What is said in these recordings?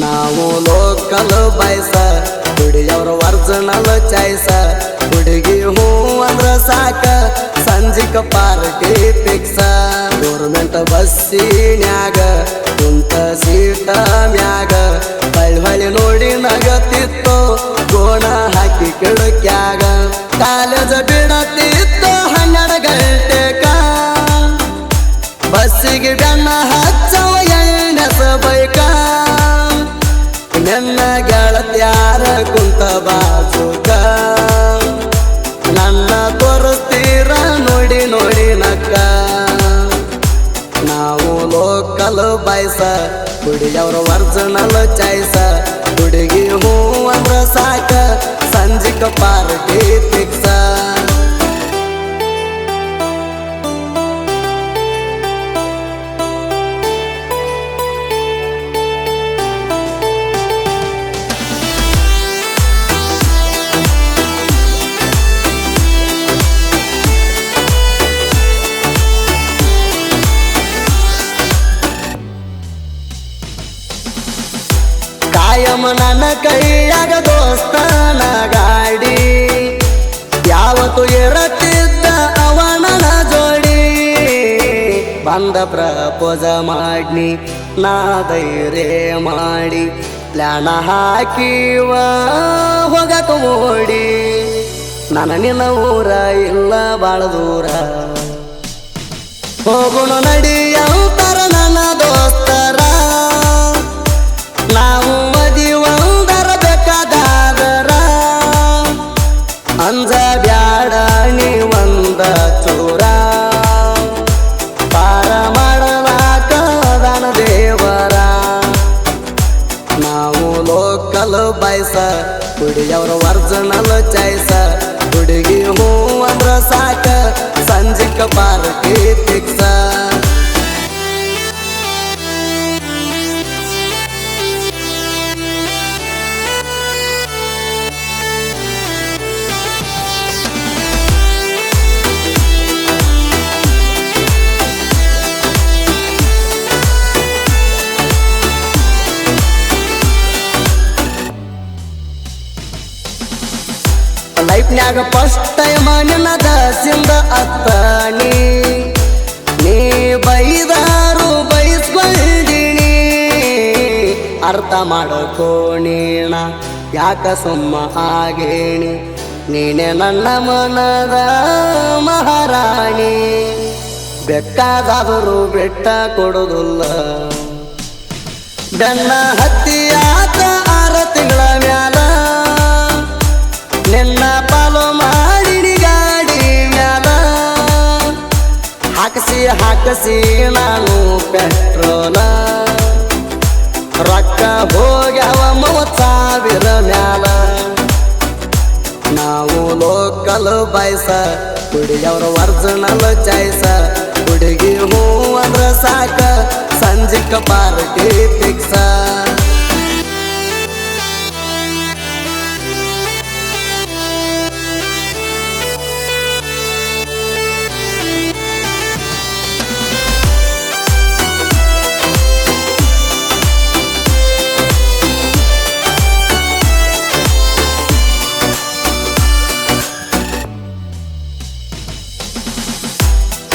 ನಾವು local ಬಾಯ್ಸ ಹುಡುಗಿಯವ್ರ original ಚಾಯ್ಸ ಹುಡುಗಿ ಹೂ ಅಂದ್ರ ಸಾಕ ಸಂಜಿಕ ಪಾರ್ಟಿ ಫಿಕ್ಸ ಗೌರ್ಮೆಂಟ್ ಬಸ್ಸಿನ್ಯಾಗ ಕುಂತ ಸೀಟ ಮ್ಯಾಗ ಹೊಳ್ಳಿ ನೋಡಿ ನಗತಿತ್ತು ಗೋಣ ಹಾಕಿ ಕಿಡಕ್ಯಾಗ ಕಾಲೇಜ್ ಬಿಡತಿತ್ತು 12 ಗಂಟೆಗ ಬಸ್ಸಿಗೆ ಬೆನ್ನ ಹಚ್ಚವ ಎಣ್ಣೆಸ ಬೈಕ ನನ್ನ ಗೆಳತ್ಯಾರ ಕುಂತ ಬಾಜುಕ ನನ್ನ ತೋರಿಸ್ತೀರ ನೋಡಿ ನೋಡಿ ನಕ್ಕ ನಾವು ಲೋಕಲ್ ಬಾಯ್ಸ ಹುಡುಗಿಯವ್ರ ಒರಿಜಿನಲ್ ಚಾಯ್ಸ ಹುಡುಗಿ ಹೂ ಅಂದ್ರ ಸಾಕ ಸಂಜಿಕ ಪಾರ್ಟಿ ಫಿಕ್ಸ ಕಾಯಮ ನನ್ನ ಕೈಯಾಗ ದೋಸ್ತನ ಗಾಡಿ ಯಾವತ್ತು ಇರತ್ತಿದ್ದ ಅವನ ಜೋಡಿ ಬಂದ ಪ್ರಪೋಸ ಮಾಡಿ ನಾ ಧೈರ್ಯ ಮಾಡಿ ಪ್ಲಾನ ಹಾಕಿವ ಹೋಗಕ ಓಡಿ ನನ್ನ ನಿನ್ನ ಊರ ಇಲ್ಲ ಬಾಳ ದೂರ ಹೋಗೋಣ ನಡಿಯಂತರ ನನ್ನ ದೋಸ್ತರ ನಾವು ಮದಿವಂದರ ಬೇಕಾದಾದರ ಅಂಜ ಬ್ಯಾಡ ನೀ ಒಂದ ಚೂರ ಪಾರ ಮಾಡಲಾಕ ದಾನ ದೇವರ ನಾವು ಲೋಕಲ್ ಬಾಯ್ಸ ಹುಡುಗಿಯವ್ರ ಒರಿಜಿನಲ್ ಚಾಯ್ಸ ಹುಡುಗಿ ಹೂ ಅಂದ್ರ ಸಾಕ ಸಂಜಿಕ ಪಾರ್ಟಿ ಫಿಕ್ಸ ಲೈಫ್ನ್ಯಾಗ ಫಸ್ಟ್ ಟೈಮ್ ನಿನ್ನ ದಸಿಂದ ಅತ್ತಾನಿ ನೀ ಬೈದಾರು ಬೈಸ್ಕೊಂಡಿನಿ ಅರ್ಥ ಮಾಡ್ಕೋಣೀಣ ಯಾಕ ಸುಮ್ಮ ಆಗೇಣಿ ನೀನೆ ನನ್ನ ಮನದ ಮಹಾರಾಣಿ ಬೇಕಾದಾದರೂ ಬೆಟ್ಟ ಕೊಡುದಿಲ್ಲ ಬೆನ್ನ ಹತ್ತಿಯಾತ 6 ತಿಂಗಳ ಮ್ಯಾಲ ನಿನ್ನ ಪಾಲು ಮಾಡಿಡಿ ಗಾಡಿ ಮ್ಯಾಲ ಹಾಕಸಿ ನಾನು ಪೆಟ್ರೋಲ ರೊಕ್ಕ ಹೋಗ್ಯಾವ 30,000 ಮ್ಯಾಲ ನಾವು ಲೋಕಲ್ ಬಾಯ್ಸ ಹುಡುಗಿಯವ್ರ ಒರಿಜಿನಲ್ ಚಾಯ್ಸ ಹುಡುಗಿ ಹೂ ಅಂದ್ರ ಸಾಕ ಸಂಜಿಕ ಪಾರ್ಟಿ ಫಿಕ್ಸ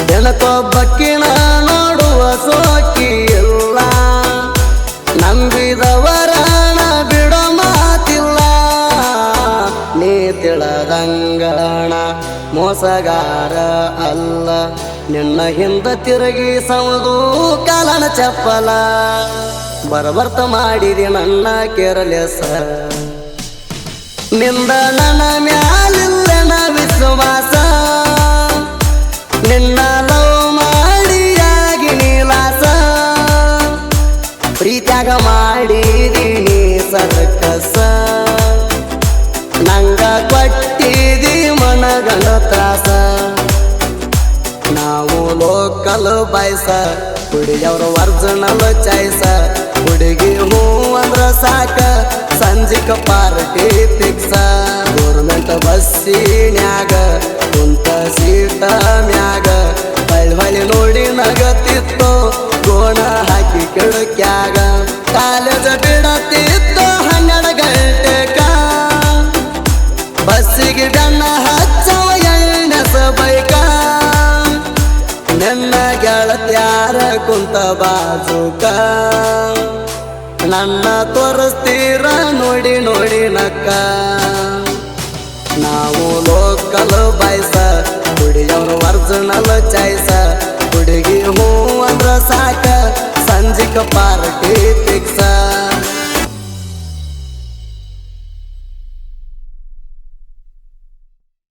ಬೆಳಕೊಬ್ಬಕ್ಕಿನ ನೋಡುವ ಸೋಕಿ ಇಲ್ಲ ನಂಬಿದವರಣ ಬಿಡೋ ಮಾತಿಲ್ಲ ನೀ ತಿಳದಂಗಣ ಮೋಸಗಾರ ಅಲ್ಲ ನಿನ್ನ ಹಿಂದ ತಿರುಗಿ ಸೌದು ಕಾಲನ ಚಪ್ಪಲ ಬರಬರ್ತ ಮಾಡಿದೆ ನನ್ನ ಕೇರಲೆಸ ನಿಂದ ನನ್ನ ಮ್ಯಾಲಿಲ್ಲನ ವಿಶ್ವಾಸ ನಿನ್ನ ಲವ್ ಮಾಡಿಯಾಗಿ ನೀಲಾಸ ಪ್ರೀತ್ಯಾಗ ಮಾಡಿದೀನಿ ಸರ್ಕಸ ನಂಗ ಕೊಟ್ಟಿದಿ ಮನಗಂಡ ತ್ರಾಸ ನಾವು ಲೋಕಲ್ ಬಾಯ್ಸ ಹುಡುಗಿಯವ್ರ ಒರಿಜಿನಲ್ ಚಾಯ್ಸ ಹುಡುಗಿ ಹೂ ಅಂದ್ರ ಸಾಕ ಸಂಜಿಕ ಪಾರ್ಟಿ ಫಿಕ್ಸ ಗೌರ್ಮೆಂಟ್ ಬಸ್ಸಿನ್ಯಾಗ ಕುಂತ ಸೀಟ ಮ್ಯಾಗ ಹೊಳ್ಳಿ ನೋಡಿ ನಗತಿತ್ತು ಗೋಣ ಹಾಕಿ ಕಿಡಕ್ಯಾಗ ಗೆಳತ್ಯಾರ ಕುಂತ ಬಾಜುಕ ನನ್ನ ತೋರಿಸ್ತೀರ ನೋಡಿ ನೋಡಿ ನಕ್ಕ ನಾವು ಲೋಕಲ್ ಬಾಯ್ಸ ಹುಡುಗಿಯವ್ರು ಒರಿಜಿನಲ್ ಚಾಯ್ಸ ಹುಡುಗಿ ಹೂ ಅಂದ್ರ ಸಾಕ ಸಂಜಿಕ ಪಾರ್ಟಿ ಫಿಕ್ಸ